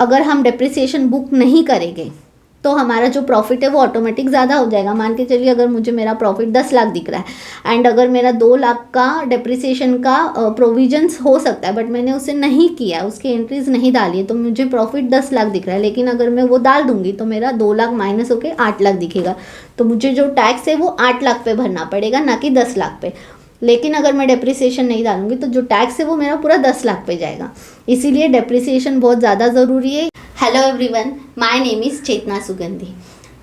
अगर हम depreciation book नहीं करेंगे तो हमारा जो प्रॉफिट है वो ऑटोमेटिक ज़्यादा हो जाएगा। मान के चलिए अगर मुझे मेरा प्रॉफिट 10 लाख दिख रहा है एंड अगर मेरा 2 लाख का डेप्रिसिएशन का प्रोविजंस हो सकता है, बट मैंने उसे नहीं किया, उसकी एंट्रीज नहीं डाली है, तो मुझे प्रॉफिट 10 लाख दिख रहा है। लेकिन अगर मैं वो डाल दूंगी तो मेरा 2 लाख माइनस होकर 8 लाख दिखेगा। तो मुझे जो टैक्स है वो 8 लाख पे भरना पड़ेगा, ना कि 10 लाख पे। लेकिन अगर मैं डेप्रिसिएशन नहीं डालूंगी तो जो टैक्स है वो मेरा पूरा 10 लाख पे जाएगा। इसीलिए डेप्रिसिएशन बहुत ज़्यादा ज़रूरी है। Hello everyone, my name is Chetna Sugandhi.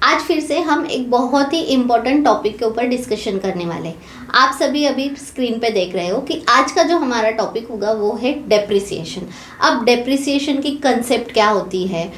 आज फिर से हम एक बहुत ही इम्पोर्टेंट टॉपिक के ऊपर डिस्कशन करने वाले हैं। आप सभी अभी स्क्रीन पे देख रहे हो कि आज का जो हमारा टॉपिक होगा वो है डेप्रिसिएशन। अब डेप्रिसिएशन की कंसेप्ट क्या होती है,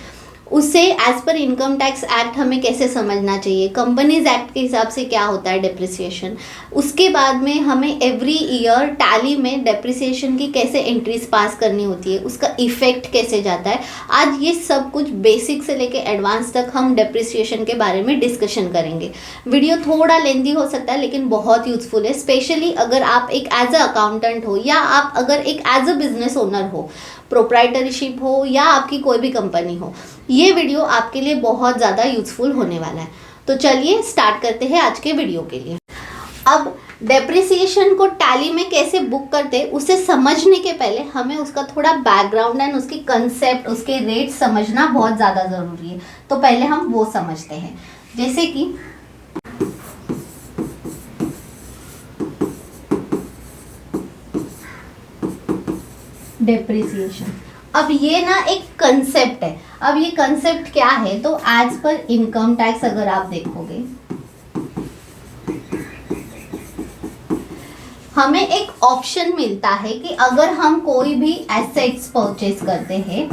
उसे as per income tax act हमें कैसे समझना चाहिए, कंपनीज एक्ट के हिसाब से क्या होता है डेप्रिसिएशन, उसके बाद में हमें एवरी ईयर टैली में डेप्रिसिएशन की कैसे एंट्रीज पास करनी होती है, उसका इफेक्ट कैसे जाता है। आज ये सब कुछ बेसिक से लेके एडवांस तक हम डेप्रिसिएशन के बारे में डिस्कशन करेंगे। वीडियो थोड़ा लेंदी हो सकता है लेकिन बहुत यूजफुल है, स्पेशली अगर आप एक एज अ अकाउंटेंट हो या आप अगर एक एज अ बिजनेस ओनर हो, प्रोप्राइटरशिप हो या आपकी कोई भी कंपनी हो। ये वीडियो आपके लिए बहुत ज़्यादा यूजफुल होने वाला है। तो चलिए स्टार्ट करते हैं आज के वीडियो के लिए। अब डेप्रिसिएशन को टैली में कैसे बुक करते हैं उसे समझने के पहले हमें उसका थोड़ा बैकग्राउंड एंड उसकी कंसेप्ट, उसके रेट समझना बहुत ज़्यादा ज़रूरी है। तो पहले हम वो समझते हैं, जैसे कि डेप्रिसिएशन। अब ये ना एक कंसेप्ट है। अब ये कंसेप्ट क्या है, तो एज पर इनकम टैक्स अगर आप देखोगे हमें एक ऑप्शन मिलता है कि अगर हम कोई भी एसेट्स परचेज करते हैं,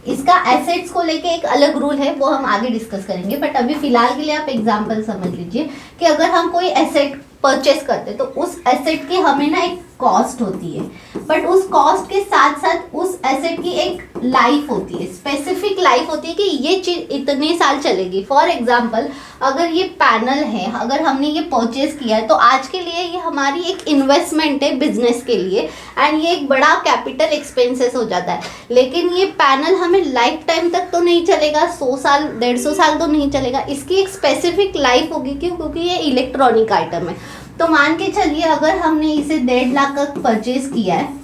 इसका एसेट्स को लेके एक अलग रूल है, वो हम आगे डिस्कस करेंगे, बट अभी फिलहाल के लिए आप एग्जांपल समझ लीजिए कि अगर हम कोई एसेट परचेस करते तो उस एसेट की हमें ना एक कॉस्ट होती है, बट उस कॉस्ट के साथ साथ उस एसेट की एक लाइफ होती है, स्पेसिफिक लाइफ होती है कि ये चीज इतने साल चलेगी। फॉर एग्जांपल अगर ये पैनल है, अगर हमने ये परचेस किया है तो आज के लिए ये हमारी एक इन्वेस्टमेंट है बिजनेस के लिए एंड ये एक बड़ा कैपिटल एक्सपेंसेस हो जाता है। लेकिन ये पैनल हमें लाइफ टाइम तक तो नहीं चलेगा, 100 साल 150 साल तो नहीं चलेगा, इसकी एक स्पेसिफिक लाइफ होगी। क्यों? क्योंकि ये इलेक्ट्रॉनिक आइटम है। तो मान के चलिए अगर हमने इसे 1.5 लाख का परचेज किया है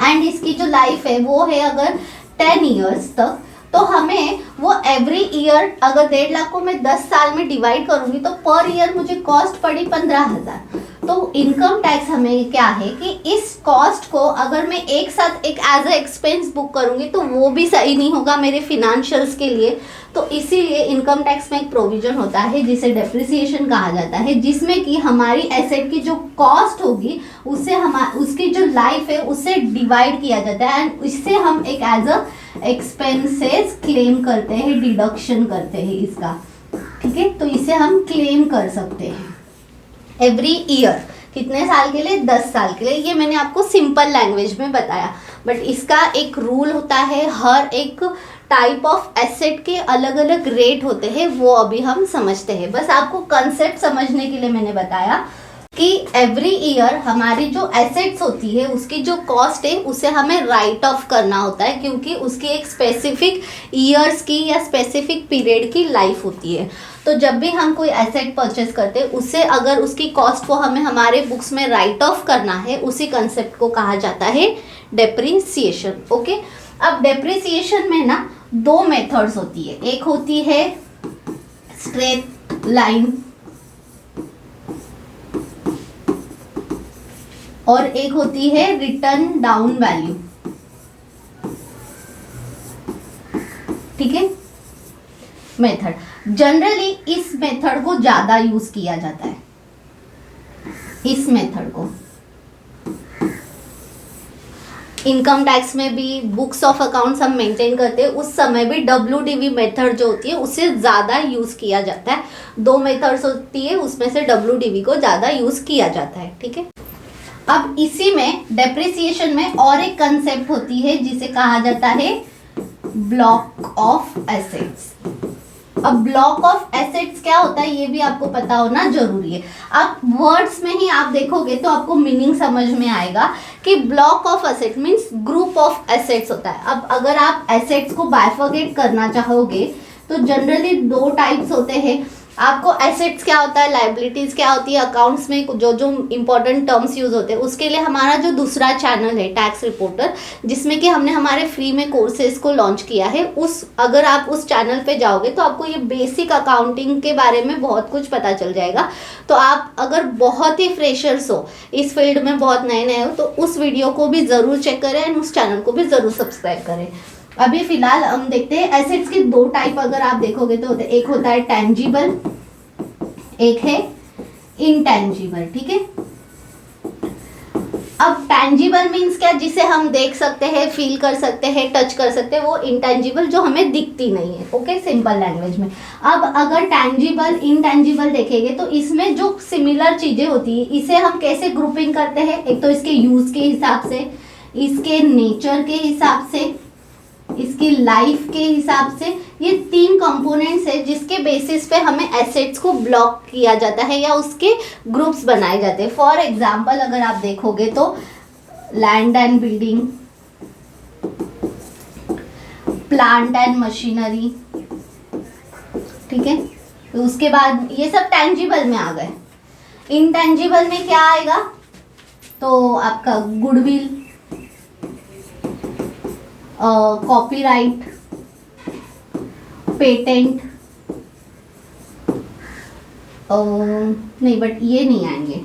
एंड इसकी जो लाइफ है वो है अगर 10 ईयर्स तक, तो हमें वो एवरी ईयर अगर 1.5 लाख को मैं 10 साल में डिवाइड करूंगी तो पर ईयर मुझे कॉस्ट पड़ी 15,000। तो इनकम टैक्स हमें क्या है कि इस कॉस्ट को अगर मैं एक साथ एक एज अ एक्सपेंस बुक करूंगी तो वो भी सही नहीं होगा मेरे फिनेंशियल्स के लिए। तो इसीलिए इनकम टैक्स में एक प्रोविजन होता है जिसे डेप्रिसिएशन कहा जाता है, जिसमें कि हमारी एसेट की जो कॉस्ट होगी उससे उसकी जो लाइफ है उससे डिवाइड किया जाता है एंड इससे हम एक एज अ एक्सपेंसेस क्लेम करते हैं, डिडक्शन करते हैं इसका। ठीक है, तो इसे हम क्लेम कर सकते हैं एवरी ईयर। कितने साल के लिए? 10 साल के लिए। ये मैंने आपको सिंपल लैंग्वेज में बताया, बट इसका एक रूल होता है, हर एक टाइप ऑफ एसेट के अलग अलग रेट होते हैं, वो अभी हम समझते हैं। बस आपको कंसेप्ट समझने के लिए मैंने बताया कि एवरी ईयर हमारी जो एसेट्स होती है उसकी जो कॉस्ट है उसे हमें राइट ऑफ करना होता है, क्योंकि उसकी एक स्पेसिफिक ईयर्स की या स्पेसिफिक पीरियड की लाइफ होती है। तो जब भी हम कोई एसेट परचेस करते हैं उससे अगर उसकी कॉस्ट को हमें हमारे बुक्स में राइट ऑफ करना है, उसी कंसेप्ट को कहा जाता है डेप्रिसिएशन। ओके, अब डेप्रिसिएशन में ना 2 मेथड्स होती है। एक होती है स्ट्रेट लाइन और एक होती है रिटर्न डाउन वैल्यू। ठीक है, मेथड जनरली इस मेथड को ज्यादा यूज किया जाता है। इस मेथड को इनकम टैक्स में भी, बुक्स ऑफ अकाउंट्स हम मेंटेन करते हैं उस समय भी WDV मेथड जो होती है उससे ज़्यादा यूज़ किया जाता है। 2 मेथड्स होती है उसमें से WDV को ज़्यादा यूज़ किया जाता है। ठीक है, अब इसी में डेप्रिसिएशन में और एक कंसेप्ट होती है जिसे कहा जाता है ब्लॉक ऑफ एसेट्स। अब ब्लॉक ऑफ एसेट्स क्या होता है ये भी आपको पता होना जरूरी है। अब वर्ड्स में ही आप देखोगे तो आपको मीनिंग समझ में आएगा कि block of asset means group of assets होता है। अब अगर आप एसेट्स को बाइफरकेट करना चाहोगे तो जनरली दो टाइप्स होते हैं। आपको एसेट्स क्या होता है, लाइबिलिटीज क्या होती है, अकाउंट्स में जो जो इंपॉर्टेंट टर्म्स यूज होते हैं उसके लिए हमारा जो दूसरा चैनल है टैक्स रिपोर्टर, जिसमें कि हमने हमारे फ्री में कोर्सेज को लॉन्च किया है, उस अगर आप उस चैनल पे जाओगे तो आपको ये बेसिक अकाउंटिंग के बारे में बहुत कुछ पता चल जाएगा। तो आप अगर बहुत ही फ्रेशर्स हो, इस फील्ड में बहुत नए नए हो, तो उस वीडियो को भी ज़रूर चेक करें एंड उस चैनल को भी ज़रूर सब्सक्राइब करें। अभी फिलहाल हम देखते हैं एसेट्स के दो टाइप अगर आप देखोगे तो होते, एक होता है टेंजिबल, एक है इनटेंजिबल। ठीक है, अब टेंजिबल मीन्स क्या, जिसे हम देख सकते हैं, फील कर सकते हैं, टच कर सकते हैं, वो इंटेंजिबल जो हमें दिखती नहीं है। ओके, सिंपल लैंग्वेज में। अब अगर टेंजिबल इनटेंजिबल देखेंगे तो इसमें जो सिमिलर चीजें होती है इसे हम कैसे ग्रुपिंग करते हैं, एक तो इसके यूज के हिसाब से, इसके नेचर के हिसाब से, इसकी लाइफ के हिसाब से। ये तीन कंपोनेंट्स है जिसके बेसिस पे हमें एसेट्स को ब्लॉक किया जाता है या उसके ग्रुप्स बनाए जाते हैं। फॉर एग्जांपल अगर आप देखोगे तो land and building, plant and machinery, ठीक है, तो उसके बाद ये सब टेंजिबल में आ गए। इनटेंजिबल में क्या आएगा, तो आपका गुडविल, कॉपीराइट, पेटेंट, नहीं बट ये नहीं आएंगे,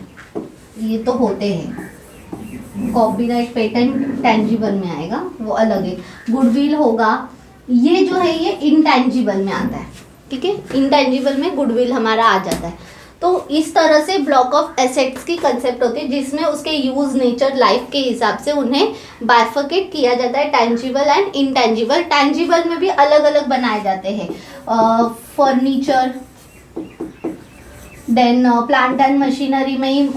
ये तो होते हैं। कॉपीराइट पेटेंट टेंजिबल में आएगा, वो अलग है। गुडविल होगा, ये जो है ये इनटेंजिबल में आता है। ठीक है, इनटेंजिबल में गुडविल हमारा आ जाता है। तो इस तरह से ब्लॉक ऑफ एसेट्स की कंसेप्ट होती है जिसमें उसके यूज, नेचर, लाइफ के हिसाब से उन्हें बाइफरकेट किया जाता है, टेंजिबल एंड इनटेंजिबल। टेंजिबल में भी अलग अलग बनाए जाते हैं, furniture, then plant and machinery में ही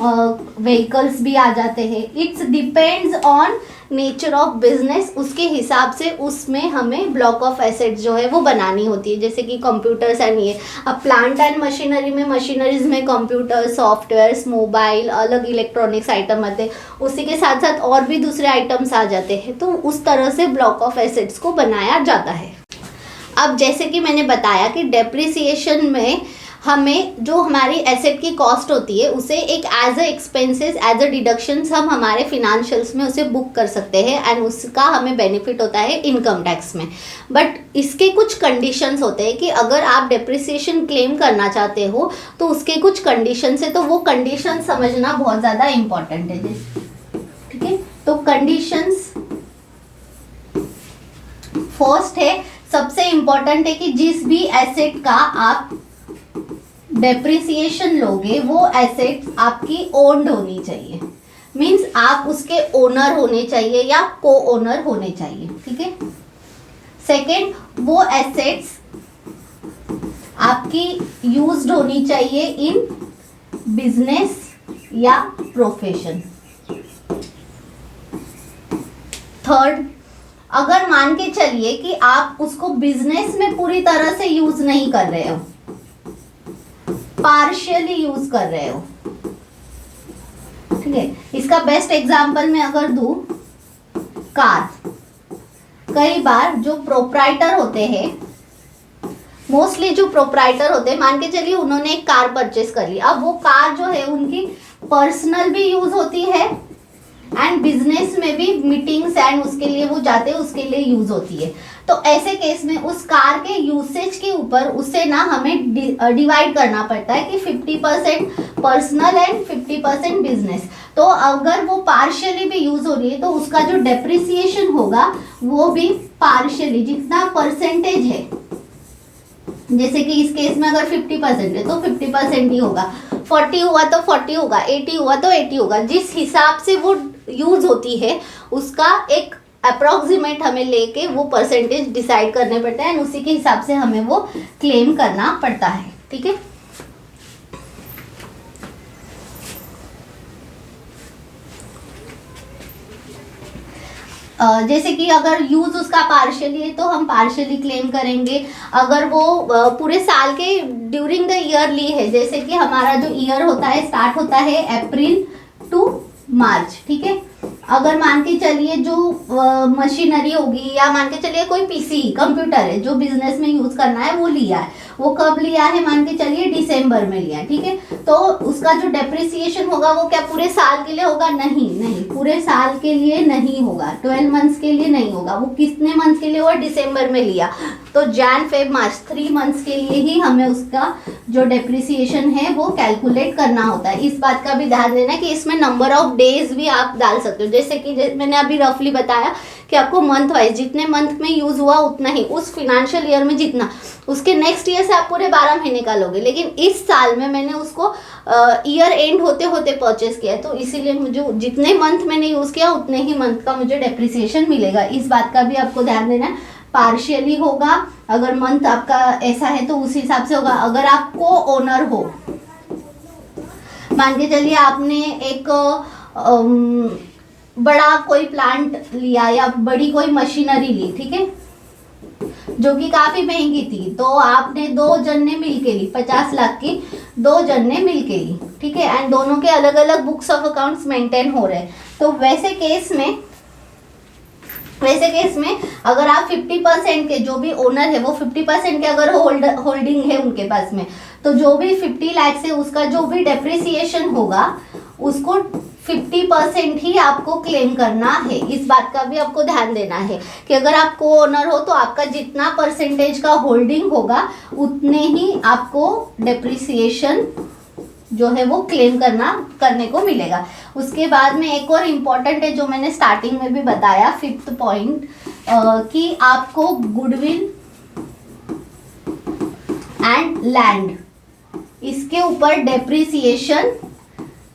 व्हीकल्स भी आ जाते हैं। It's depends on nature of business, उसके हिसाब से उसमें हमें ब्लॉक ऑफ एसेट्स जो है वो बनानी होती है। जैसे कि कंप्यूटर्स एंड ये, अब प्लांट एंड मशीनरी में, मशीनरीज में कंप्यूटर, सॉफ्टवेयर्स, मोबाइल, अलग इलेक्ट्रॉनिक्स आइटम आते हैं, उसी के साथ साथ और भी दूसरे आइटम्स आ जाते हैं। तो उस तरह से ब्लॉक ऑफ एसेट्स को बनाया जाता है। अब जैसे कि मैंने बताया कि डेप्रिसिएशन में हमें जो हमारी एसेट की कॉस्ट होती है उसे एक as a expenses, as a deductions हम हमारे फिनेंशियल्स में उसे बुक कर सकते हैं एंड उसका हमें बेनिफिट होता है इनकम टैक्स में। बट इसके कुछ कंडीशंस होते हैं कि अगर आप डेप्रिसिएशन क्लेम करना चाहते हो तो उसके कुछ कंडीशंस है, तो वो कंडीशन समझना बहुत ज़्यादा इम्पॉर्टेंट है। ठीक है, तो कंडीशंस फर्स्ट है, सबसे इम्पॉर्टेंट है कि जिस भी एसेट का आप डेप्रिसिएशन लोगे वो एसेट्स आपकी ओन्ड होनी चाहिए। मींस आप उसके ओनर होने चाहिए या को ओनर होने चाहिए। ठीक है, सेकंड, वो एसेट्स आपकी यूज्ड होनी चाहिए इन बिजनेस या प्रोफेशन। थर्ड, अगर मान के चलिए कि आप उसको बिजनेस में पूरी तरह से यूज नहीं कर रहे हो, पार्शियली यूज कर रहे हो, ठीक है, इसका बेस्ट एग्जांपल मैं अगर दूं, कार। कई बार जो प्रोप्राइटर होते हैं, मोस्टली जो प्रोप्राइटर होते हैं, मान के चलिए उन्होंने एक कार परचेस कर ली। अब वो कार जो है उनकी पर्सनल भी यूज होती है एंड बिजनेस में भी, मीटिंग्स एंड उसके लिए वो जाते हैं, उसके लिए यूज होती है। तो ऐसे केस में उस कार के यूसेज के ऊपर उसे ना हमें डिवाइड करना पड़ता है कि 50% पर्सनल एंड 50% बिजनेस। तो अगर वो पार्शियली भी यूज हो रही है तो उसका जो डेप्रिसिएशन होगा वो भी पार्शियली, जितना परसेंटेज है, जैसे कि इस केस में अगर 50% है तो 50% ही होगा, 40 हुआ तो 40 होगा, 80 हुआ तो 80 होगा। जिस हिसाब से वो यूज होती है उसका एक अप्रोक्सीमेट हमें लेके वो परसेंटेज डिसाइड करने पड़ते हैं, उसी के हिसाब से हमें वो क्लेम करना पड़ता है। ठीक है, जैसे कि अगर यूज उसका पार्शियली है तो हम पार्शियली क्लेम करेंगे। अगर वो पूरे साल के ड्यूरिंग द ईयर ली है, जैसे कि हमारा जो ईयर होता है स्टार्ट होता है अप्रैल टू मार्च, ठीक है। अगर मान के चलिए जो मशीनरी होगी या मान के चलिए कोई पीसी कंप्यूटर है जो बिजनेस में यूज करना है वो लिया है, वो कब लिया है, मान के चलिए दिसंबर में लिया, ठीक है। तो उसका जो डेप्रिसिएशन होगा वो क्या पूरे साल के लिए होगा? नहीं, पूरे साल के लिए नहीं होगा, 12 मंथ्स के लिए नहीं होगा। वो कितने मंथ्स के लिए हुआ? दिसंबर में लिया, तो जैन फेब मार्च 3 मंथ्स के लिए ही हमें उसका जो डेप्रिसिएशन है वो कैलकुलेट करना होता है। इस बात का भी ध्यान देना कि इसमें नंबर ऑफ डेज भी आप डाल सकते हो, जैसे कि मैंने अभी रफली बताया कि आपको मंथ वाइज जितने मंथ में यूज हुआ उतना ही, उस फिनेंशियल ईयर में जितना, उसके नेक्स्ट ईयर से आप पूरे 12 महीने का लोगे। लेकिन इस साल में मैंने उसको ईयर एंड होते होते परचेस किया है, तो इसीलिए मुझे जितने मंथ मैंने यूज किया उतने ही मंथ का मुझे डेप्रिसिएशन मिलेगा। इस बात का भी आपको ध्यान देना है। पार्शियली होगा, अगर मंथ आपका ऐसा है तो उस हिसाब से होगा। अगर आप को ओनर हो, मान के चलिए आपने एक बड़ा कोई प्लांट लिया या बड़ी कोई मशीनरी ली, ठीक है, जो कि काफी महंगी थी, तो आपने 2 जन ने मिलके ली, 50 लाख की 2 जन ने मिलके ली, ठीक है, एंड दोनों के अलग अलग बुक्स ऑफ अकाउंट्स मेंटेन हो रहे हैं। तो वैसे केस में अगर आप 50% के, जो भी ओनर है वो 50% के अगर होल्डिंग है उनके पास में, तो जो भी 50 लाख से उसका जो भी डेप्रिसिएशन होगा उसको 50% ही आपको क्लेम करना है। इस बात का भी आपको ध्यान देना है कि अगर आप को ओनर हो तो आपका जितना परसेंटेज का होल्डिंग होगा उतने ही आपको डेप्रिसिएशन जो है वो क्लेम करने को मिलेगा। उसके बाद में एक और इम्पॉर्टेंट है जो मैंने स्टार्टिंग में भी बताया, 5th पॉइंट, कि आपको गुडविल एंड लैंड इसके ऊपर डेप्रिसिएशन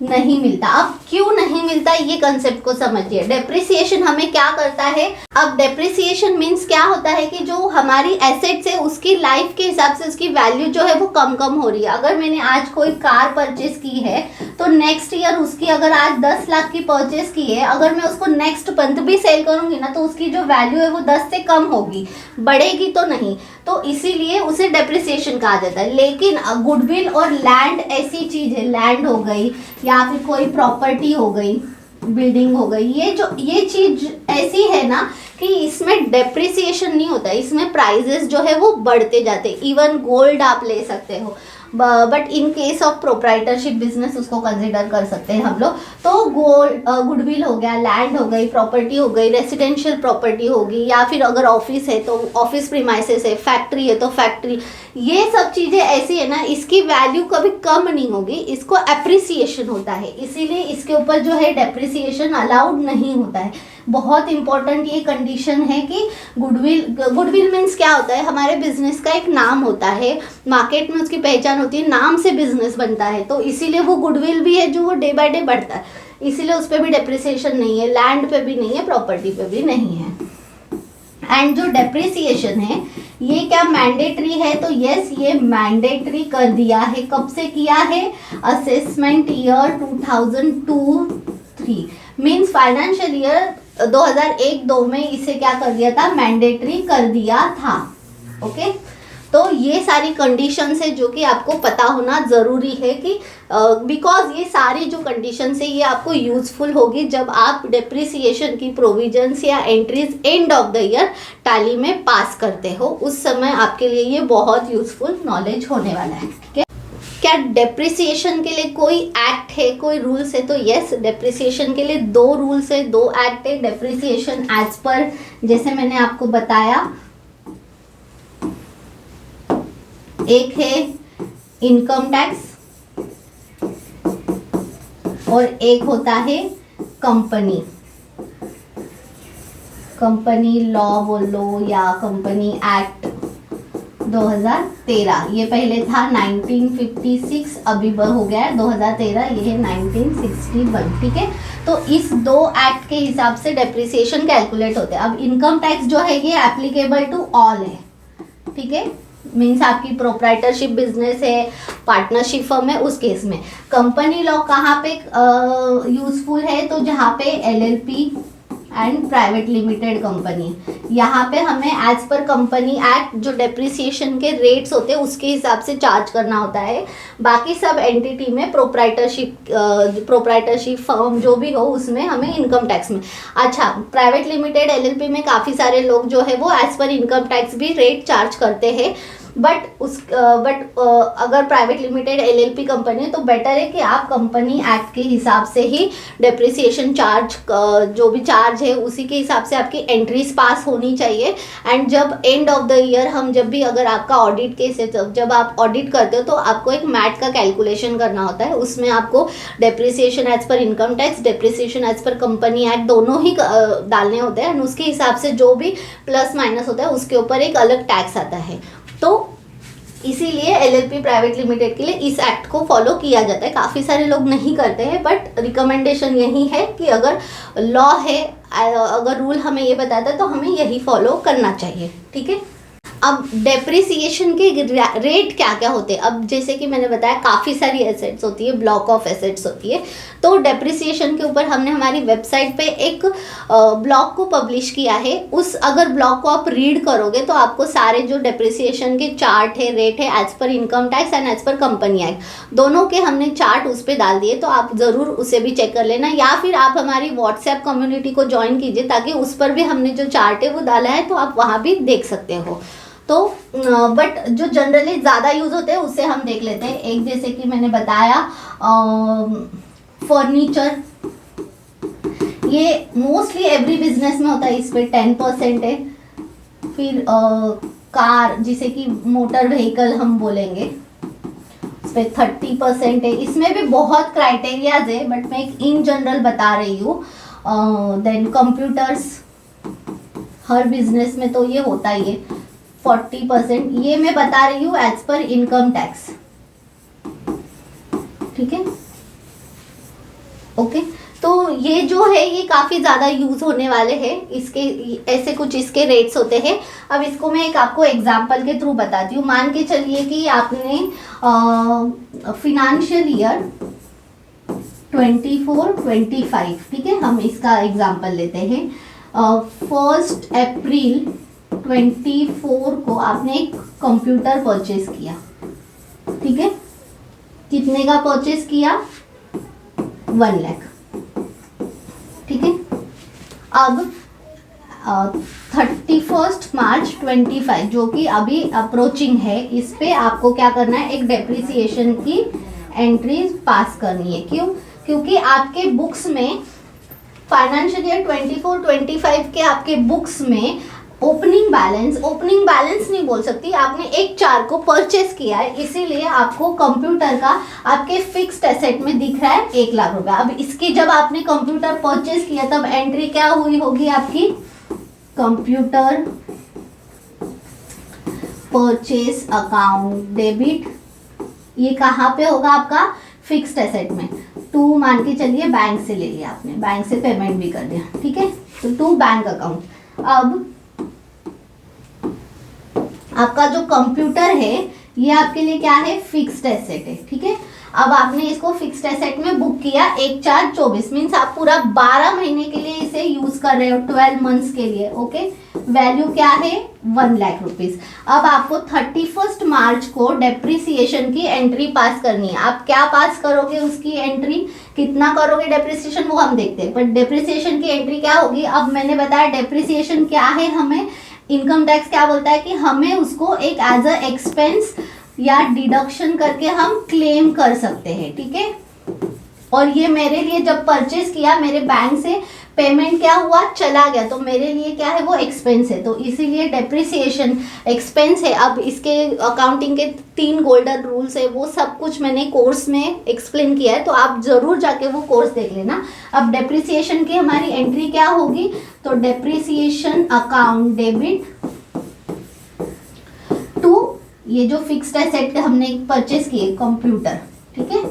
नहीं मिलता। अब क्यों नहीं मिलता ये कंसेप्ट को समझिए। डेप्रिसिएशन हमें क्या करता है? अब डेप्रिसिएशन मीन्स क्या होता है कि जो हमारी एसेट्स है उसकी लाइफ के हिसाब से उसकी वैल्यू जो है वो कम हो रही है। अगर मैंने आज कोई कार परचेस की है तो नेक्स्ट ईयर उसकी, अगर आज 10 लाख की परचेस की है, अगर मैं उसको नेक्स्ट मंथ भी सेल करूंगी ना तो उसकी जो वैल्यू है वो 10 से कम होगी, बढ़ेगी तो नहीं, तो इसीलिए उसे डेप्रिसिएशन कहा जाता है। लेकिन गुडविल और लैंड ऐसी चीज है, लैंड हो गई या फिर कोई प्रॉपर्टी हो गई, बिल्डिंग हो गई, ये चीज ऐसी है ना कि इसमें डेप्रिसिएशन नहीं होता, इसमें प्राइजेस जो है वो बढ़ते जाते। इवन गोल्ड आप ले सकते हो, but in case of proprietorship business उसको कंसिडर कर सकते हैं हम लोग। तो गोल्ड, गुडविल हो गया, लैंड हो गई, प्रॉपर्टी हो गई, रेसिडेंशियल प्रॉपर्टी होगी, या फिर अगर ऑफिस है तो ऑफिस प्रीमाइसेस है, फैक्ट्री है तो फैक्ट्री, ये सब चीज़ें ऐसी है ना, इसकी वैल्यू कभी कम नहीं होगी, इसको अप्रिसिएशन होता है, इसीलिए इसके ऊपर जो है डेप्रिसिएशन अलाउड नहीं होता है। बहुत इंपॉर्टेंट ये कंडीशन है कि गुडविल मीन्स क्या होता है? हमारे बिजनेस का एक नाम होता है, मार्केट में उसकी पहचान होती है, नाम से बिजनेस बनता है, तो इसीलिए वो गुडविल भी है जो वो डे बाय डे बढ़ता है, इसीलिए उस पर भी डेप्रिसिएशन नहीं है, लैंड पे भी नहीं है, प्रॉपर्टी पे भी नहीं है। एंड जो डेप्रिसिएशन है ये क्या मैंडेटरी है? तो यस, ये मैंडेटरी कर दिया है। कब से किया है? Assessment year 2002-3 means financial year 2001-2 में इसे क्या कर दिया था? मैंडेटरी कर दिया था। ओके, तो ये सारी कंडीशंस है जो कि आपको पता होना ज़रूरी है कि बिकॉज ये सारी जो कंडीशंस है ये आपको यूजफुल होगी जब आप डेप्रिसिएशन की प्रोविजंस या entries end of the year tally में पास करते हो, उस समय आपके लिए ये बहुत यूजफुल नॉलेज होने वाला है। ठीक है, क्या डेप्रिसिएशन के लिए कोई एक्ट है, कोई रूल्स है? तो यस, डेप्रिसिएशन के लिए 2 रूल्स है, 2 एक्ट है। डेप्रिसिएशन एज पर, जैसे मैंने आपको बताया, एक है इनकम टैक्स और एक होता है कंपनी लॉ बोल लो या कंपनी एक्ट 2013। ये पहले था 1956, अभी हो गया है 2013, ये है 1961। ठीक है, तो इस 2 एक्ट के हिसाब से डेप्रिसिएशन कैलकुलेट होते हैं। अब इनकम टैक्स जो है ये एप्लीकेबल टू ऑल है। ठीक है, मीन्स आपकी प्रोप्राइटरशिप बिजनेस है, पार्टनरशिप फर्म है, उस केस में। कंपनी लॉ कहाँ पे यूजफुल है? तो जहाँ पे LLP and private limited company. यहाँ पे हमें एज पर कंपनी एक्ट जो डेप्रिसिएशन के रेट्स होते हैं उसके हिसाब से चार्ज करना होता है। बाकी सब एंटिटी में प्रोप्राइटरशिप फर्म जो भी हो उसमें हमें इनकम टैक्स में। अच्छा, प्राइवेट लिमिटेड एलएलपी में काफ़ी सारे लोग जो है वो एज पर इनकम टैक्स भी रेट चार्ज करते हैं, बट अगर प्राइवेट लिमिटेड एलएलपी कंपनी है तो बेटर है कि आप कंपनी एक्ट के हिसाब से ही डेप्रिसिएशन चार्ज जो भी चार्ज है उसी के हिसाब से आपकी एंट्रीज पास होनी चाहिए। एंड जब एंड ऑफ द ईयर हम जब भी अगर आपका ऑडिट केस है जब आप ऑडिट करते हो तो आपको एक मैट का कैलकुलेशन करना होता है। उसमें आपको depreciation as per income tax, depreciation as per company act दोनों ही डालने होते हैं एंड उसके हिसाब से जो भी प्लस माइनस होता है उसके ऊपर एक अलग टैक्स आता है। तो इसीलिए एलएलपी प्राइवेट लिमिटेड के लिए इस एक्ट को फॉलो किया जाता है। काफ़ी सारे लोग नहीं करते हैं, बट रिकमेंडेशन यही है कि अगर लॉ है, अगर रूल हमें ये बताता है तो हमें यही फॉलो करना चाहिए। ठीक है। अब डेप्रिसिएशन के रेट क्या क्या होते हैं। अब जैसे कि मैंने बताया काफ़ी सारी एसेट्स होती है, ब्लॉक ऑफ एसेट्स होती है, तो डेप्रिसिएशन के ऊपर हमने हमारी वेबसाइट पे एक ब्लॉग को पब्लिश किया है। उस अगर ब्लॉग को आप रीड करोगे तो आपको सारे जो डेप्रिसिएशन के चार्ट है, रेट है as per income tax and as per company act दोनों के हमने चार्ट उस पर डाल दिए, तो आप ज़रूर उसे भी चेक कर लेना, या फिर आप हमारी व्हाट्सएप कम्युनिटी को ज्वाइन कीजिए ताकि उस पर भी हमने जो चार्ट है वो डाला है तो आप वहाँ भी देख सकते हो। तो बट जो जनरली ज़्यादा यूज़ होते हैं उसे हम देख लेते हैं। एक जैसे कि मैंने बताया फर्नीचर, ये मोस्टली एवरी बिजनेस में होता है, इस पर 10% है। फिर कार जिसे कि मोटर व्हीकल हम बोलेंगे, इस पर 30% है। इसमें भी बहुत क्राइटेरियाज है बट मैं एक इन जनरल बता रही हूँ। देन कंप्यूटर्स, हर बिजनेस में तो ये होता ही है, 40%। ये मैं बता रही हूँ एज पर इनकम टैक्स। ठीक है, ओके। तो ये जो है ये काफ़ी ज़्यादा यूज़ होने वाले हैं, इसके ऐसे कुछ इसके रेट्स होते हैं। अब इसको मैं एक आपको एग्जांपल के थ्रू बताती हूँ। मान के चलिए कि आपने फिनेंशियल ईयर 24-25, ठीक है, हम इसका एग्जांपल लेते हैं। 1 अप्रैल 24 को आपने एक कंप्यूटर परचेज किया, ठीक है। कितने का परचेज किया? 1 लाख, ठीक है। अब 31 मार्च 25 जो कि अभी अप्रोचिंग है, इस पे आपको क्या करना है, एक डेप्रिसिएशन की एंट्री पास करनी है। क्यों? क्योंकि आपके बुक्स में फाइनेंशियल ईयर 24-25 के आपके बुक्स में ओपनिंग बैलेंस नहीं बोल सकती, आपने एक 4 को परचेस किया है, इसीलिए आपको कंप्यूटर का आपके फिक्स्ड एसेट में दिख रहा है 1 लाख रुपए। अब इसकी जब आपने कंप्यूटर परचेस किया तब एंट्री क्या हुई होगी आपकी? Computer purchase account debit. ये कहाँ पे होगा आपका? फिक्स्ड एसेट में। 2 मान के चलिए बैंक से ले लिया आपने, बैंक से पेमेंट भी कर दिया, ठीक है। तो 2 बैंक अकाउंट। अब आपका जो कंप्यूटर है ये आपके लिए क्या है? फिक्स्ड एसेट है, ठीक है। अब आपने इसको फिक्स्ड एसेट में बुक किया 1/4/24, मीन्स आप पूरा 12 महीने के लिए इसे यूज कर रहे हो, 12 मंथ्स के लिए, ओके। वैल्यू क्या है? 1 लाख रुपीज। अब आपको 31 मार्च को डेप्रिसिएशन की एंट्री पास करनी है। आप क्या पास करोगे? उसकी एंट्री कितना करोगे डेप्रिसिएशन वो हम देखते हैं, पर डेप्रिसिएशन की एंट्री क्या होगी? अब मैंने बताया डेप्रिसिएशन क्या है, हमें इनकम टैक्स क्या बोलता है कि हमें उसको एक एज अ एक्सपेंस या डिडक्शन करके हम क्लेम कर सकते हैं, ठीक है। और ये मेरे लिए जब परचेज किया, मेरे बैंक से पेमेंट क्या हुआ? चला गया, तो मेरे लिए क्या है? वो एक्सपेंस है, तो इसीलिए डेप्रिसिएशन एक्सपेंस है। अब इसके अकाउंटिंग के 3 गोल्डन रूल्स है, वो सब कुछ मैंने कोर्स में एक्सप्लेन किया है, तो आप जरूर जाके वो कोर्स देख लेना। अब डेप्रिसिएशन की हमारी एंट्री क्या होगी? तो डेप्रिसिएशन अकाउंट डेबिट टू ये जो फिक्स्ड एसेट हमने परचेस किए कंप्यूटर, ठीक है।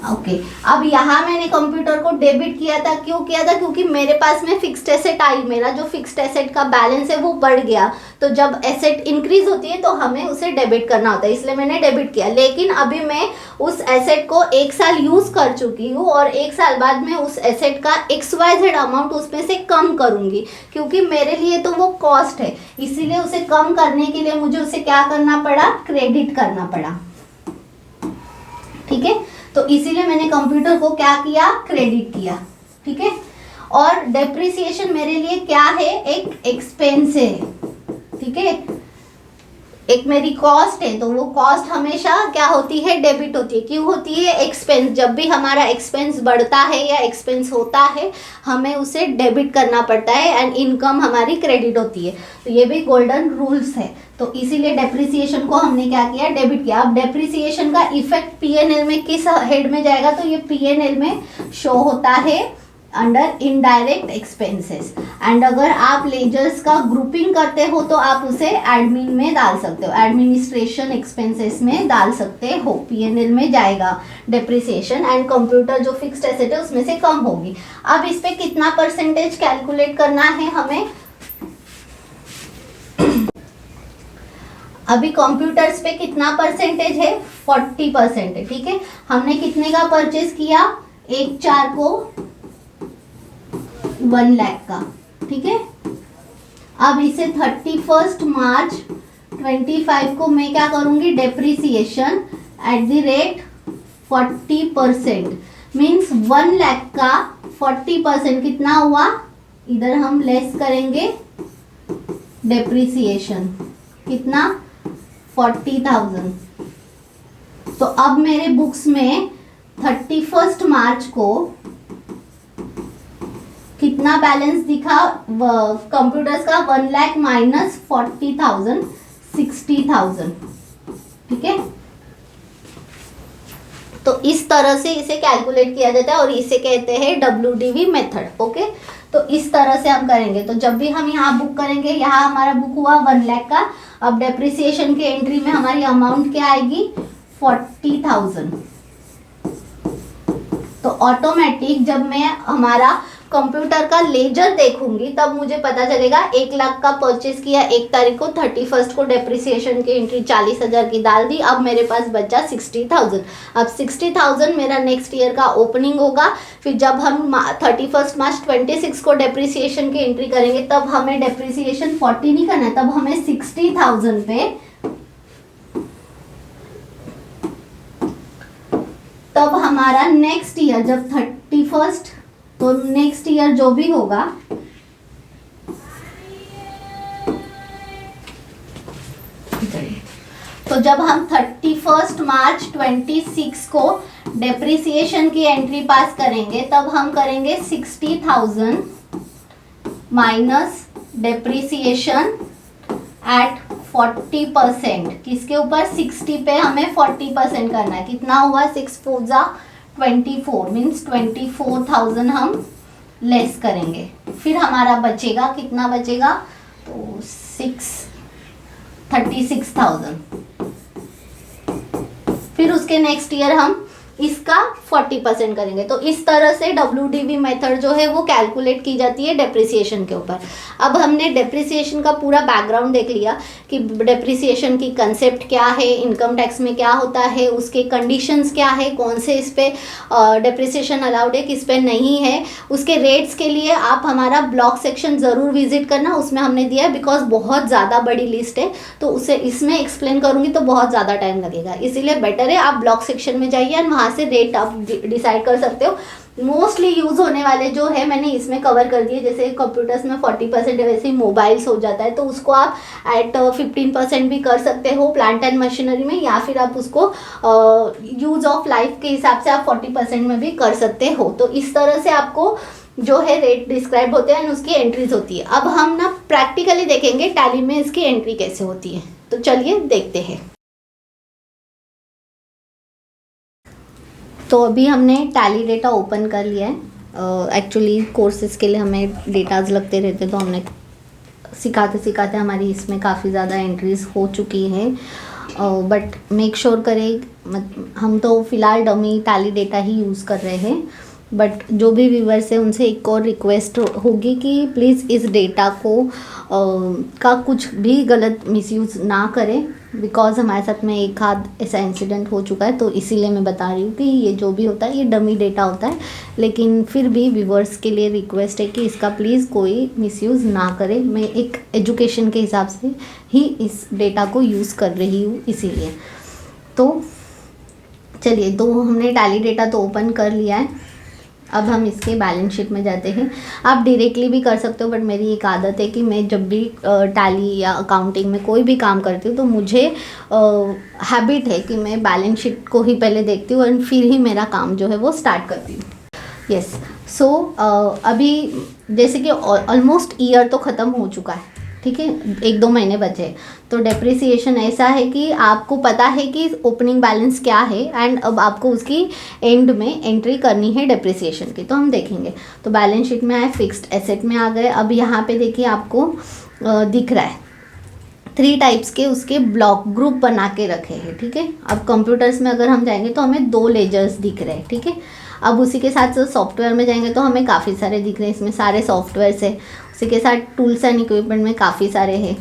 ओके अब यहाँ मैंने कंप्यूटर को डेबिट किया था, क्यों किया था? क्योंकि मेरे पास में फिक्स्ड एसेट आई, मेरा जो फिक्स्ड एसेट का बैलेंस है वो बढ़ गया। तो जब एसेट इंक्रीज होती है तो हमें उसे डेबिट करना होता है, इसलिए मैंने डेबिट किया। लेकिन अभी मैं उस एसेट को 1 साल यूज कर चुकी हूँ और 1 साल बाद में उस एसेट का XYZ अमाउंट उसमें से कम करूंगी, क्योंकि मेरे लिए तो वो कॉस्ट है, इसीलिए उसे कम करने के लिए मुझे उसे क्या करना पड़ा? क्रेडिट करना पड़ा। ठीक है, तो इसीलिए मैंने कंप्यूटर को क्या किया? क्रेडिट किया। ठीक है, और डेप्रिसिएशन मेरे लिए क्या है? एक एक्सपेंस है। ठीक है, एक मेरी कॉस्ट है, तो वो कॉस्ट हमेशा क्या होती है? डेबिट होती है। क्यों होती है? एक्सपेंस। जब भी हमारा एक्सपेंस बढ़ता है या एक्सपेंस होता है हमें उसे डेबिट करना पड़ता है एंड इनकम हमारी क्रेडिट होती है। तो ये भी गोल्डन रूल्स है, तो इसीलिए डेप्रिसिएशन को हमने क्या किया? डेबिट किया। अब डेप्रिसिएशन का इफेक्ट पीएनएल में किस हेड में जाएगा? तो ये पीएनएल में शो होता है अंडर इनडायरेक्ट एक्सपेंसेस। एंड अगर आप लेजर्स का ग्रुपिंग करते हो तो आप उसे एडमिन में डाल सकते हो, एडमिनिस्ट्रेशन एक्सपेंसेस में डाल सकते हो। पीएनएल में जाएगा डेप्रिसिएशन एंड कंप्यूटर जो फिक्स्ड एसेट है उसमें से कम होगी। अब इस पे कितना परसेंटेज कैलकुलेट करना है हमें? अभी कंप्यूटर्स पे कितना परसेंटेज है? 40% है। ठीक है, हमने कितने का परचेज किया? 1/4 को 1 लाख का। ठीक है, अब इसे 31 मार्च 25 को मैं क्या करूंगी? Depreciation at the rate 40%, means 1 lakh का 40% कितना हुआ? इधर हम लेस करेंगे डेप्रिसिएशन, कितना? 40,000। तो अब मेरे बुक्स में 31 मार्च को कितना बैलेंस दिखा कंप्यूटर्स का? 1 लाख माइनस 40,000, 60,000। ठीक है, तो इस तरह से इसे कैलकुलेट किया जाता है और इसे कहते हैं WDV मेथड। ओके, तो इस तरह से हम करेंगे। तो जब भी हम यहाँ बुक करेंगे, यहाँ हमारा बुक हुआ 1 लाख का, अब डेप्रिसिएशन के एंट्री में हमारी अमाउंट क्या आएगी? 40,000। तो ऑटोमेटिक जब मैं हमारा कंप्यूटर का लेजर देखूंगी तब मुझे पता चलेगा 1 लाख का परचेज किया 1 तारीख को, 31 को डेप्रिसिएशन की एंट्री 40,000 की डाल दी, अब मेरे पास बचा 60,000। अब 60,000 मेरा नेक्स्ट ईयर का ओपनिंग होगा। फिर जब हम 31 मार्च 26 को डेप्रिसिएशन की एंट्री करेंगे तब हमें डेप्रिसिएशन 40 नहीं करना है, तब हमें 60,000 पे, तब हमारा नेक्स्ट ईयर जब 31, तो नेक्स्ट ईयर जो भी होगा तो जब हम 31 मार्च 26 को डेप्रिसिएशन की एंट्री पास करेंगे तब हम करेंगे 60,000 माइनस डेप्रिसिएशन एट 40%। किसके ऊपर? 60 पे हमें 40% करना है। कितना हुआ? 6 4 जा 24, मीन्स 24,000 हम लेस करेंगे। फिर हमारा बचेगा, कितना बचेगा? तो 36,000। फिर उसके नेक्स्ट ईयर हम इसका 40% करेंगे। तो इस तरह से WDV मेथड जो है वो कैलकुलेट की जाती है डेप्रिसिएशन के ऊपर। अब हमने डेप्रिसिएशन का पूरा बैकग्राउंड देख लिया कि डेप्रिसिएशन की कंसेप्ट क्या है, इनकम टैक्स में क्या होता है, उसके कंडीशंस क्या है, कौन से इस पे डेप्रिसिएशन अलाउड है, किस पे नहीं है। उसके रेट्स के लिए आप हमारा ब्लॉग सेक्शन ज़रूर विजिट करना, उसमें हमने दिया है, बिकॉज बहुत ज़्यादा बड़ी लिस्ट है तो उसे इसमें एक्सप्लेन करूँगी तो बहुत ज़्यादा टाइम लगेगा, इसीलिए बेटर है आप ब्लॉग सेक्शन में जाइए और वहाँ से रेट आप डिसाइड कर सकते हो। मोस्टली यूज होने वाले जो है मैंने इसमें कवर कर दिए, जैसे कंप्यूटर्स में 40% है वैसे ही मोबाइल्स हो जाता है तो उसको आप एट 15% भी कर सकते हो प्लांट एंड मशीनरी में, या फिर आप उसको यूज ऑफ लाइफ के हिसाब से आप 40% में भी कर सकते हो। तो इस तरह से आपको जो है रेट डिस्क्राइब होते हैं और उसकी एंट्रीज होती है। अब हम ना प्रैक्टिकली देखेंगे टैली में इसकी एंट्री कैसे होती है, तो चलिए देखते हैं। तो अभी हमने टैली डेटा ओपन कर लिया है। एक्चुअली कोर्सेज के लिए हमें डेटाज लगते रहते तो हमने सिखाते सिखाते हमारी इसमें काफ़ी ज़्यादा एंट्रीज हो चुकी हैं। बट मेक श्योर करें, हम तो फ़िलहाल डमी टैली डेटा ही यूज़ कर रहे हैं, बट जो भी व्यूवर्स है उनसे एक और रिक्वेस्ट होगी कि प्लीज़ इस डेटा को का कुछ भी गलत मिसयूज़ ना करें, बिकॉज हमारे साथ में एक आध ऐसा इंसिडेंट हो चुका है, तो इसीलिए मैं बता रही हूँ कि ये जो भी होता है ये डमी डेटा होता है, लेकिन फिर भी व्यूवर्स के लिए रिक्वेस्ट है कि इसका प्लीज़ कोई मिसयूज़ ना करें। मैं एक एजुकेशन के हिसाब से ही इस डेटा को यूज़ कर रही हूँ, इसीलिए। तो चलिए, तो हमने टैली डेटा तो ओपन कर लिया है, अब हम इसके बैलेंस शीट में जाते हैं। आप डायरेक्टली भी कर सकते हो, बट मेरी एक आदत है कि मैं जब भी टैली या अकाउंटिंग में कोई भी काम करती हूँ तो मुझे हैबिट है कि मैं बैलेंस शीट को ही पहले देखती हूँ और फिर ही मेरा काम जो है वो स्टार्ट करती हूँ। यस, सो अभी जैसे कि ऑलमोस्ट ईयर तो ख़त्म हो चुका है, ठीक है, 1-2 महीने बचे। तो डेप्रिसिएशन ऐसा है कि आपको पता है कि ओपनिंग बैलेंस क्या है एंड अब आपको उसकी एंड में एंट्री करनी है डेप्रिसिएशन की। तो हम देखेंगे, तो बैलेंस शीट में आए, फिक्स्ड एसेट में आ गए। अब यहाँ पे देखिए आपको दिख रहा है 3 टाइप्स के उसके ब्लॉक ग्रुप बना के रखे हैं, ठीक है। अब कंप्यूटर्स में अगर हम जाएंगे तो हमें 2 लेजर्स दिख रहे हैं, ठीक है। अब उसी के साथ सॉफ्टवेयर में जाएंगे तो हमें काफ़ी सारे दिख रहे हैं, इसमें सारे सॉफ्टवेयर्स है। उसी के साथ टूल्स एंड इक्विपमेंट में काफ़ी सारे हैं,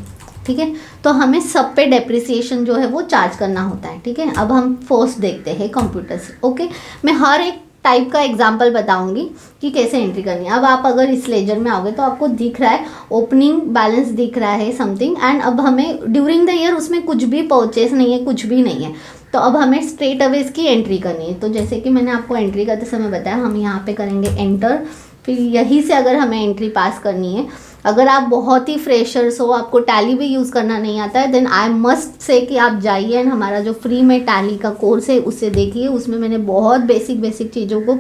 ठीक है। तो हमें सब पे डेप्रिसिएशन जो है वो चार्ज करना होता है, ठीक है। अब हम फर्स्ट देखते हैं कंप्यूटर्स, ओके। मैं हर एक टाइप का एग्जाम्पल बताऊंगी कि कैसे एंट्री करनी है। अब आप अगर इस लेजर में आओगे तो आपको दिख रहा है ओपनिंग बैलेंस दिख रहा है समथिंग, एंड अब हमें ड्यूरिंग द ईयर उसमें कुछ भी परचेस नहीं है, कुछ भी नहीं है, तो अब हमें स्ट्रेट अवे इसकी एंट्री करनी है। तो जैसे कि मैंने आपको एंट्री करते समय बताया, हम यहाँ पे करेंगे एंटर, फिर यहीं से अगर हमें एंट्री पास करनी है। अगर आप बहुत ही फ्रेशर्स हो, आपको टैली भी यूज़ करना नहीं आता है, देन आई मस्ट से कि आप जाइए एंड हमारा जो फ्री में टैली का कोर्स है उससे देखिए। उसमें मैंने बहुत बेसिक चीज़ों को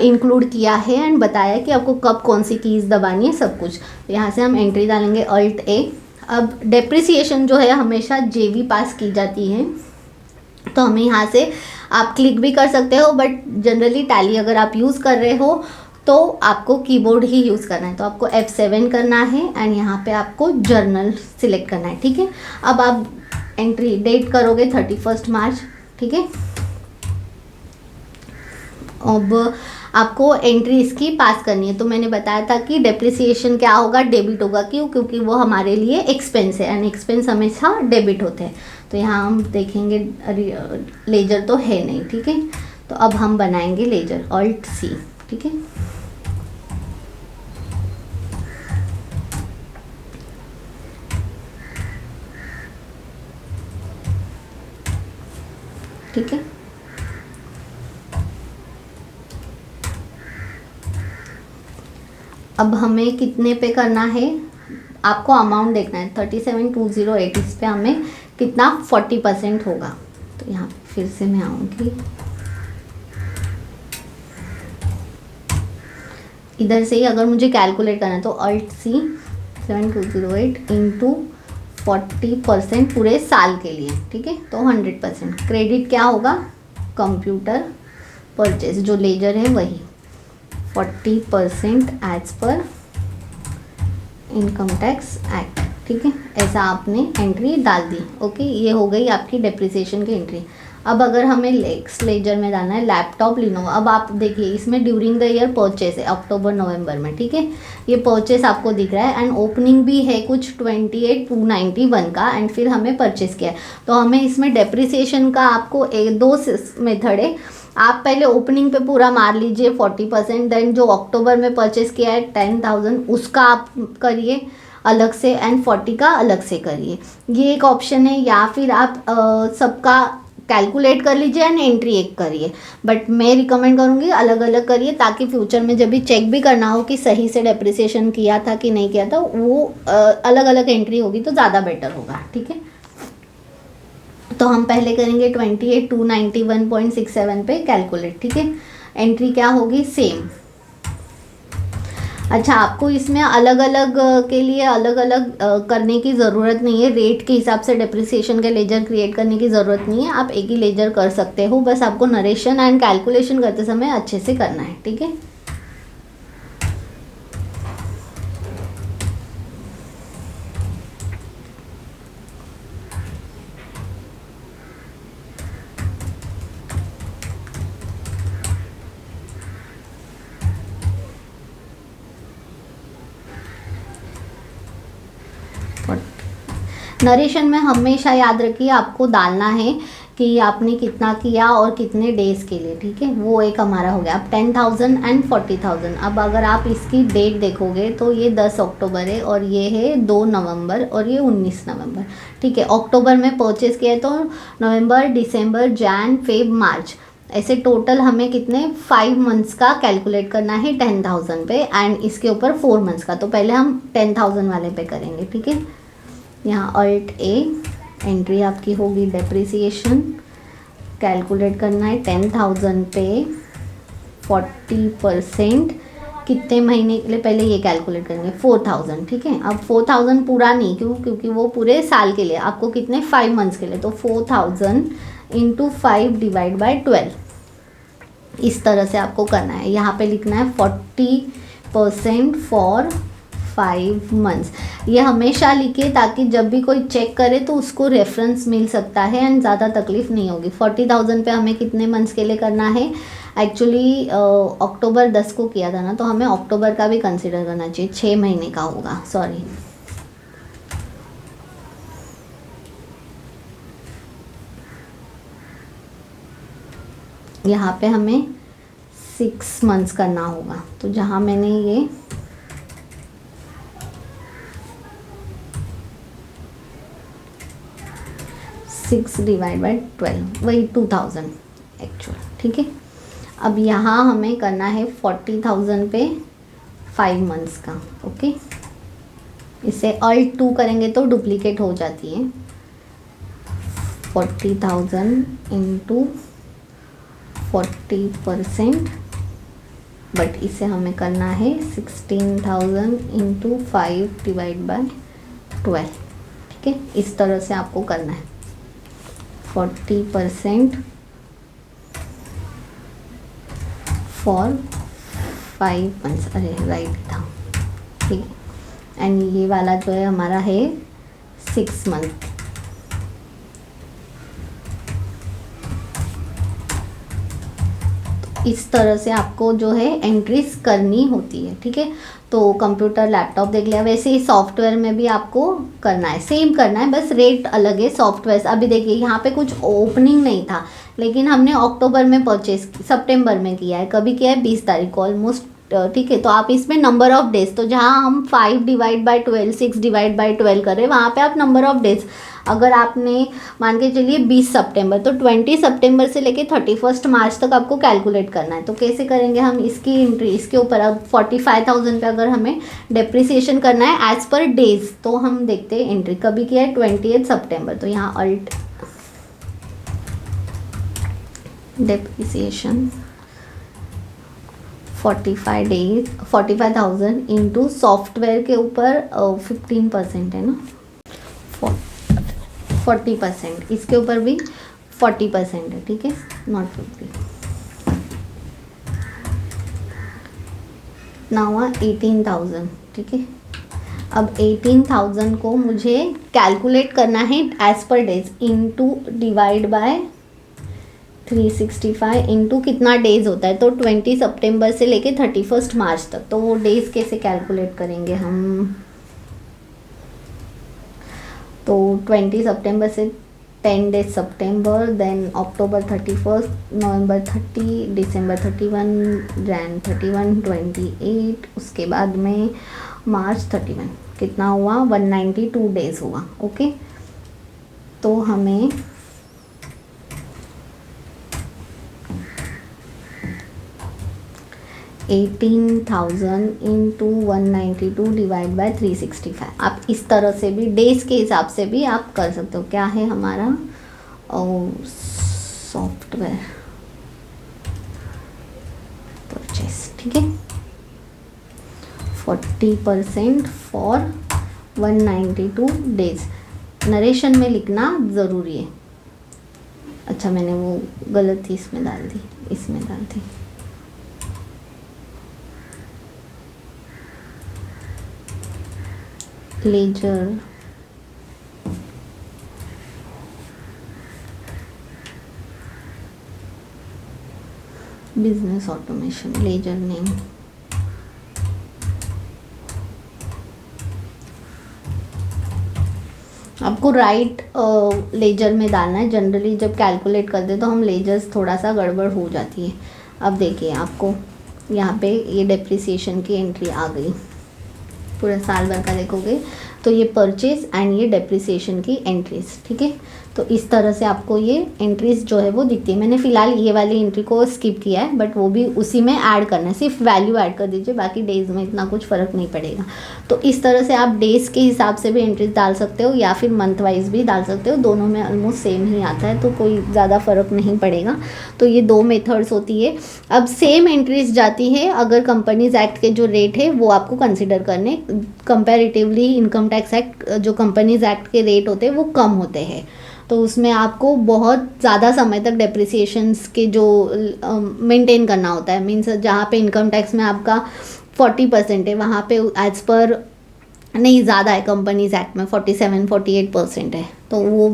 इंक्लूड किया है एंड बताया कि आपको कब कौन सी कीज़ दबानी है, सब कुछ। यहाँ से हम एंट्री डालेंगे अल्ट ए। अब डेप्रिसिएशन जो है हमेशा जेवी पास की जाती है, तो हमें यहाँ से आप क्लिक भी कर सकते हो, बट जनरली टैली अगर आप यूज़ कर रहे हो तो आपको कीबोर्ड ही यूज़ करना है। तो आपको F7 करना है एंड यहाँ पे आपको जर्नल सिलेक्ट करना है, ठीक है। अब आप एंट्री डेट करोगे 31 मार्च, ठीक है। अब आपको एंट्री इसकी पास करनी है। तो मैंने बताया था कि डेप्रिसिएशन क्या होगा, डेबिट होगा। क्यों? क्योंकि वो हमारे लिए एक्सपेंस है एंड एक्सपेंस हमेशा डेबिट होते हैं। तो यहाँ हम देखेंगे लेजर तो है नहीं, ठीक है। तो अब हम बनाएंगे लेजर, ऑल्ट सी, ठीक है। ठीक है, अब हमें कितने पे करना है, आपको अमाउंट देखना है 37,208। इस पे हमें कितना 40% होगा। तो यहाँ फिर से मैं आऊँगी, इधर से ही अगर मुझे कैलकुलेट करना है तो अल्ट सी 7208 इंटू 40% पूरे साल के लिए, ठीक है। तो 100%। क्रेडिट क्या होगा, कंप्यूटर परचेज जो लेजर है वही 40% as per income tax act, ठीक है। ऐसा आपने एंट्री डाल दी, ओके। ये हो गई आपकी डेप्रिसिएशन की एंट्री। अब अगर हमें नेक्स्ट लेजर में जाना है लैपटॉप लिनोवो। अब आप देखिए इसमें ड्यूरिंग द ईयर परचेस है अक्टूबर नवंबर में, ठीक है। ये परचेस आपको दिख रहा है एंड ओपनिंग भी है कुछ 28,291 का एंड फिर हमें परचेस किया है। तो हमें इसमें डेप्रिसिएशन का आपको 2 मेथड है। आप पहले ओपनिंग पे पूरा मार लीजिए 40%, देन जो अक्टूबर में परचेस किया है 10,000 उसका आप करिए अलग से एंड 40 का अलग से करिए, ये एक ऑप्शन है। या फिर आप सबका कैलकुलेट कर लीजिए एंड एंट्री एक करिए, बट मैं रिकमेंड करूँगी अलग अलग करिए, ताकि फ्यूचर में जब भी चेक भी करना हो कि सही से डेप्रिसिएशन किया था कि नहीं किया था, वो अलग अलग एंट्री होगी तो ज़्यादा बेटर होगा, ठीक है। तो हम पहले करेंगे 28,291.67 पे कैलकुलेट, ठीक है। एंट्री क्या होगी, सेम। अच्छा, आपको इसमें अलग अलग के लिए अलग अलग करने की ज़रूरत नहीं है। रेट के हिसाब से डेप्रिसिएशन के लेजर क्रिएट करने की ज़रूरत नहीं है, आप एक ही लेजर कर सकते हो। बस आपको नरेशन एंड कैलकुलेशन करते समय अच्छे से करना है, ठीक है। नरेशन में हमेशा याद रखिए आपको डालना है कि आपने कितना किया और कितने डेज के लिए, ठीक है। वो एक हमारा हो गया। अब 10,000 एंड 40,000। अब अगर आप इसकी डेट देखोगे तो ये 10 अक्टूबर है और ये है 2 नवंबर और ये 19 नवंबर, ठीक है। अक्टूबर में परचेज़ किया है तो नवंबर, दिसंबर, जैन, फेब, मार्च, ऐसे टोटल हमें कितने 5 मंथ्स का कैलकुलेट करना है 10,000 पे, एंड इसके ऊपर 4 मंथ्स का। तो पहले हम 10,000 वाले पे करेंगे, ठीक है। यहाँ अल्ट ए, एंट्री आपकी होगी डेप्रिसिएशन, कैलकुलेट करना है 10,000 पे 40% कितने महीने के लिए, पहले ये कैलकुलेट करेंगे 4,000, ठीक है। अब 4,000 पूरा नहीं, क्योंकि वो पूरे साल के लिए, आपको कितने 5 मंथ्स के लिए, तो 4,000 इंटू 5 डिवाइड बाई 12, इस तरह से आपको करना है। यहाँ पे लिखना है 40% फॉर 5 मंथ्स। ये हमेशा लिखिए ताकि जब भी कोई चेक करे तो उसको रेफरेंस मिल सकता है एंड ज़्यादा तकलीफ नहीं होगी। 40,000 पे हमें कितने मंथ्स के लिए करना है, एक्चुअली अक्टूबर 10 को किया था ना, तो हमें अक्टूबर का भी कंसिडर करना चाहिए, 6 महीने का होगा, सॉरी। यहाँ पे हमें 6 मंथ्स करना होगा, तो जहाँ मैंने ये 6 डिवाइड बाई 12, वही 2,000 एक्चुअल, ठीक है। अब यहाँ हमें करना है 40,000 पे 5 मंथ्स का, ओके। इसे अल्ट 2 करेंगे तो डुप्लीकेट हो जाती है। 40,000 इंटू 40%, बट इसे हमें करना है 16,000 इंटू 5 डिवाइड बाई 12, ठीक है। इस तरह से आपको करना है। 40% फॉर 5 मंथ्स, अरे राइट था, ठीक है। एंड ये वाला जो है हमारा है 6 मंथ। इस तरह से आपको जो है एंट्रीज करनी होती है, ठीक है। तो कंप्यूटर, लैपटॉप देख लिया, वैसे ही सॉफ्टवेयर में भी आपको करना है, सेम करना है, बस रेट अलग है सॉफ्टवेयर। अभी देखिए यहाँ पे कुछ ओपनिंग नहीं था, लेकिन हमने अक्टूबर में परचेस, सितंबर में किया है, कभी किया है 20 तारीख को ऑलमोस्ट, ठीक है। तो आप इसमें नंबर ऑफ डेज, तो जहाँ हम 5 डिवाइड बाई 12, 6 डिवाइड बाई 12 करें, वहाँ पे आप नंबर ऑफ डेज, अगर आपने मान के चलिए 20 सितंबर, तो 20 सितंबर से लेके 31 मार्च तक आपको कैलकुलेट करना है। तो कैसे करेंगे हम इसकी एंट्री, इसके ऊपर अब 45,000 पे अगर हमें डेप्रिसिएशन करना है एज पर डेज, तो हम देखते हैं एंट्री कभी किया है 28 सितंबर, तो यहाँ अल्ट डेप्रिसिएशन 45 डेज, 45,000 इंटू सॉफ्टवेयर के ऊपर 15% है ना, 40%, इसके ऊपर भी 40% है, ठीक है, नॉट 50। ना हुआ 18,000, ठीक है। अब 18,000 को मुझे कैलकुलेट करना है as per days, into divide by 365, into कितना डेज होता है, तो 20 सितंबर से लेके 31 मार्च तक। तो वो डेज कैसे कैलकुलेट करेंगे हम, तो 20 सितंबर से 10 डेज सितंबर, देन अक्टूबर 31, नवंबर 30, दिसंबर 31, जैन 31, 28, उसके बाद में मार्च 31, कितना हुआ 192 डेज हुआ, ओके। तो हमें 18,000 इंटू 192 डिवाइड बाय 365, आप इस तरह से भी डेज के हिसाब से भी आप कर सकते हो। क्या है हमारा सॉफ्टवेयर परचेस, ठीक है। 40% फॉर 192 डेज, नरेशन में लिखना ज़रूरी है। अच्छा, मैंने वो गलत थी, इसमें डाल दी, इसमें डाल दी। Ledger business automation, ledger name, आपको राइट लेजर में डालना है। जनरली जब कैलकुलेट करते हैं तो हम लेजर्स थोड़ा सा गड़बड़ हो जाती है। अब देखिए आपको यहाँ पे ये डेप्रिसिएशन की एंट्री आ गई, पूरा साल भर का देखोगे तो ये परचेज एंड ये डेप्रिसिएशन की एंट्रीज, ठीक है। तो इस तरह से आपको ये एंट्रीज जो है वो दिखती है। मैंने फ़िलहाल ये वाली एंट्री को स्किप किया है, बट वो भी उसी में ऐड करना है, सिर्फ वैल्यू ऐड कर दीजिए, बाकी डेज़ में इतना कुछ फ़र्क नहीं पड़ेगा। तो इस तरह से आप डेज़ के हिसाब से भी एंट्रीज डाल सकते हो या फिर मंथ वाइज भी डाल सकते हो, दोनों में ऑलमोस्ट सेम ही आता है, तो कोई ज़्यादा फ़र्क नहीं पड़ेगा। तो ये 2 मेथड्स होती है। अब सेम एंट्रीज जाती है अगर कंपनीज एक्ट के जो रेट है वो आपको कंसिडर करने, कंपैरेटिवली इनकम टैक्स एक्ट जो कंपनीज एक्ट के रेट होते हैं वो कम होते हैं, तो उसमें आपको बहुत ज़्यादा समय तक डेप्रिसिएशंस के जो मेंटेन करना होता है। मीन्स जहाँ पे इनकम टैक्स में आपका 40% है, वहाँ पे एज पर नहीं ज़्यादा है, कंपनीज एक्ट में 47-48% है, तो वो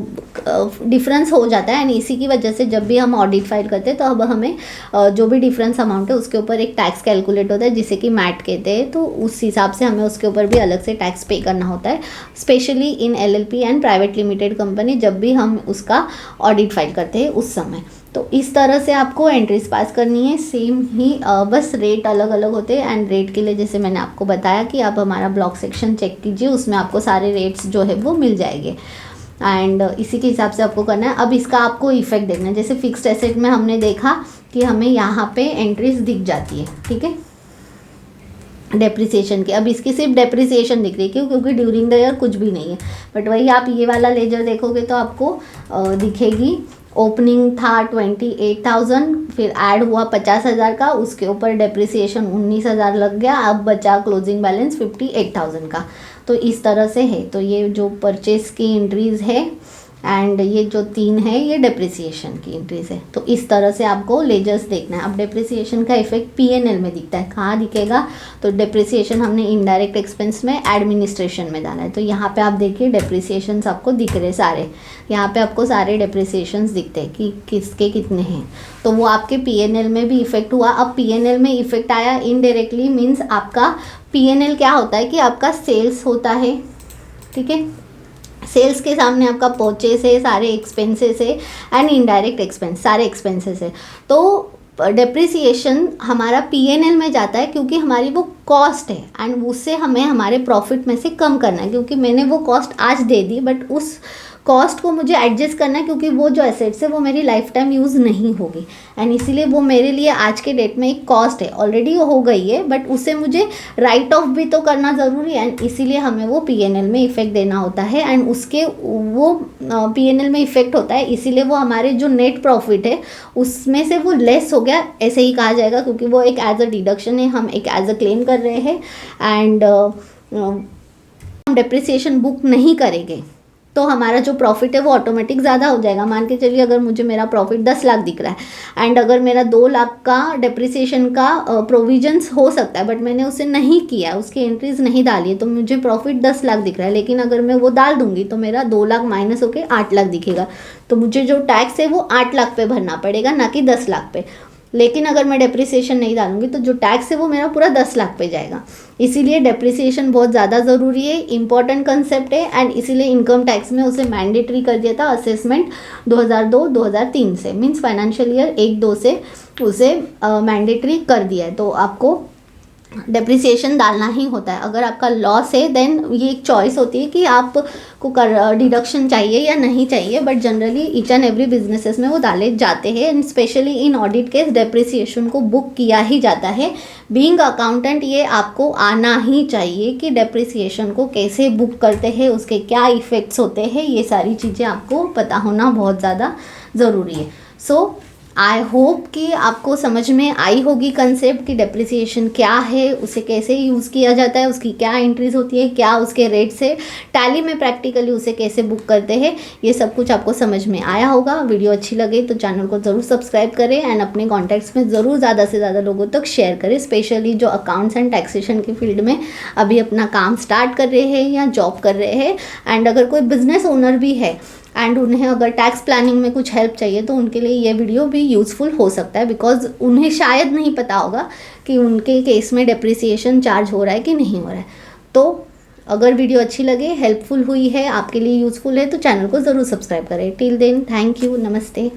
डिफरेंस हो जाता है। एंड इसी की वजह से जब भी हम ऑडिट फाइल करते हैं तो अब हमें जो भी डिफरेंस अमाउंट है उसके ऊपर एक टैक्स कैलकुलेट होता है जिसे कि मैट कहते हैं, तो उस हिसाब से हमें उसके ऊपर भी अलग से टैक्स पे करना होता है, specially in LLP and private limited company जब भी हम उसका ऑडिट फाइल करते हैं उस समय। तो इस तरह से आपको एंट्रीज पास करनी है, सेम ही बस रेट अलग अलग होते हैं। एंड रेट के लिए जैसे मैंने आपको बताया कि आप हमारा ब्लॉग सेक्शन चेक कीजिए, उसमें आपको सारे रेट्स जो है वो मिल जाएंगे एंड इसी के हिसाब से आपको करना है। अब इसका आपको इफेक्ट देखना है, जैसे फिक्स्ड एसेट में हमने देखा कि हमें यहाँ पे एंट्रीज दिख जाती है, ठीक है, डेप्रिसिएशन की। अब इसकी सिर्फ डेप्रिसिएशन दिख रही है, क्यों? क्योंकि ड्यूरिंग द ईयर कुछ भी नहीं है, बट वही आप ये वाला लेजर देखोगे तो आपको दिखेगी ओपनिंग था 28,000, फिर ऐड हुआ 50,000 का, उसके ऊपर डेप्रिसिएशन 19,000 लग गया, अब बचा क्लोजिंग बैलेंस 58,000 का। तो इस तरह से है। तो ये जो परचेस की एंट्रीज है एंड ये जो 3 है ये डेप्रिसिएशन की एंट्रीज है। तो इस तरह से आपको लेजर्स देखना है। अब डेप्रिसिएशन का इफेक्ट P&L में दिखता है, कहाँ दिखेगा? तो डेप्रिसिएशन हमने इनडायरेक्ट एक्सपेंस में एडमिनिस्ट्रेशन में डाला है, तो यहाँ पे आप देखिए डेप्रिसिएशंस आपको दिख रहे सारे, यहाँ पे आपको सारे डेप्रिसिएशंस दिखते हैं कि किसके कितने हैं, तो वो आपके P&L में भी इफेक्ट हुआ। अब P&L में इफेक्ट आया इनडायरेक्टली, मीन्स आपका P&L क्या होता है कि आपका सेल्स होता है, ठीक है, सेल्स के सामने आपका परचेस है, सारे एक्सपेंसेस है एंड इनडायरेक्ट एक्सपेंस, सारे एक्सपेंसेस है। तो डेप्रिसिएशन हमारा P&L में जाता है क्योंकि हमारी वो कॉस्ट है एंड उससे हमें हमारे प्रॉफिट में से कम करना है, क्योंकि मैंने वो कॉस्ट आज दे दी बट उस कॉस्ट को मुझे एडजस्ट करना है, क्योंकि वो जो एसेट्स है वो मेरी लाइफ टाइम यूज़ नहीं होगी एंड इसीलिए वो मेरे लिए आज के डेट में एक कॉस्ट है, ऑलरेडी हो गई है बट उससे मुझे राइट ऑफ भी तो करना ज़रूरी है एंड इसीलिए हमें वो P&L में इफेक्ट देना होता है एंड उसके वो P&L में इफेक्ट होता है, इसीलिए वो हमारे जो नेट प्रॉफिट है उसमें से वो लेस हो गया, ऐसे ही कहा जाएगा, क्योंकि वो एक एज अ डिडक्शन है, हम एक एज अ क्लेम कर रहे हैं एंड हम डेप्रिसिएशन बुक नहीं करेंगे तो हमारा जो प्रॉफिट है वो ऑटोमेटिक ज़्यादा हो जाएगा। मान के चलिए अगर मुझे मेरा प्रॉफिट 10 लाख दिख रहा है एंड अगर मेरा 2 लाख का डेप्रिसिएशन का प्रोविजंस हो सकता है बट मैंने उसे नहीं किया, उसकी एंट्रीज नहीं डाली है, तो मुझे प्रॉफिट 10 लाख दिख रहा है, लेकिन अगर मैं वो डाल दूंगी तो मेरा 2 लाख माइनस होकर 8 लाख दिखेगा, तो मुझे जो टैक्स है वो 8 लाख पे भरना पड़ेगा, ना कि 10 लाख पे। लेकिन अगर मैं डेप्रिसिएशन नहीं डालूंगी तो जो टैक्स है वो मेरा पूरा 10 लाख पे जाएगा, इसीलिए डेप्रिसिएशन बहुत ज़्यादा ज़रूरी है, इंपॉर्टेंट कंसेप्ट है एंड इसीलिए इनकम टैक्स में उसे मैंडेटरी कर दिया था असेसमेंट 2002-2003 से, मींस फाइनेंशियल ईयर 1-2 से उसे मैंडेटरी कर दिया है, तो आपको डेप्रिसिएशन डालना ही होता है। अगर आपका लॉस है देन ये एक चॉइस होती है कि आपको डिडक्शन चाहिए या नहीं चाहिए, but generally each and every businesses में वो डाले जाते हैं and specially in audit case depreciation को बुक किया ही जाता है। बीइंग अकाउंटेंट ये आपको आना ही चाहिए कि डेप्रिसिएशन को कैसे बुक करते हैं, उसके क्या इफ़ेक्ट्स होते हैं, ये सारी चीज़ें आपको पता होना बहुत ज़्यादा ज़रूरी है। सो आई होप कि आपको समझ में आई होगी कंसेप्ट कि डेप्रिसिएशन क्या है, उसे कैसे यूज़ किया जाता है, उसकी क्या एंट्रीज होती है, क्या उसके रेट्स है, टैली में प्रैक्टिकली उसे कैसे बुक करते हैं, ये सब कुछ आपको समझ में आया होगा। वीडियो अच्छी लगे तो चैनल को ज़रूर सब्सक्राइब करें एंड अपने कॉन्टैक्ट्स में ज़रूर ज़्यादा से ज़्यादा लोगों तक शेयर करें, स्पेशली जो अकाउंट्स एंड टैक्सेशन की फील्ड में अभी अपना काम स्टार्ट कर रहे हैं या जॉब कर रहे हैं एंड अगर कोई बिजनेस ओनर भी है एंड उन्हें अगर टैक्स प्लानिंग में कुछ हेल्प चाहिए तो उनके लिए ये वीडियो भी यूज़फुल हो सकता है, बिकॉज उन्हें शायद नहीं पता होगा कि उनके केस में डेप्रिसिएशन चार्ज हो रहा है कि नहीं हो रहा है। तो अगर वीडियो अच्छी लगे, हेल्पफुल हुई है, आपके लिए यूज़फुल है तो चैनल को ज़रूर सब्सक्राइब करें। टिल देन थैंक यू, नमस्ते।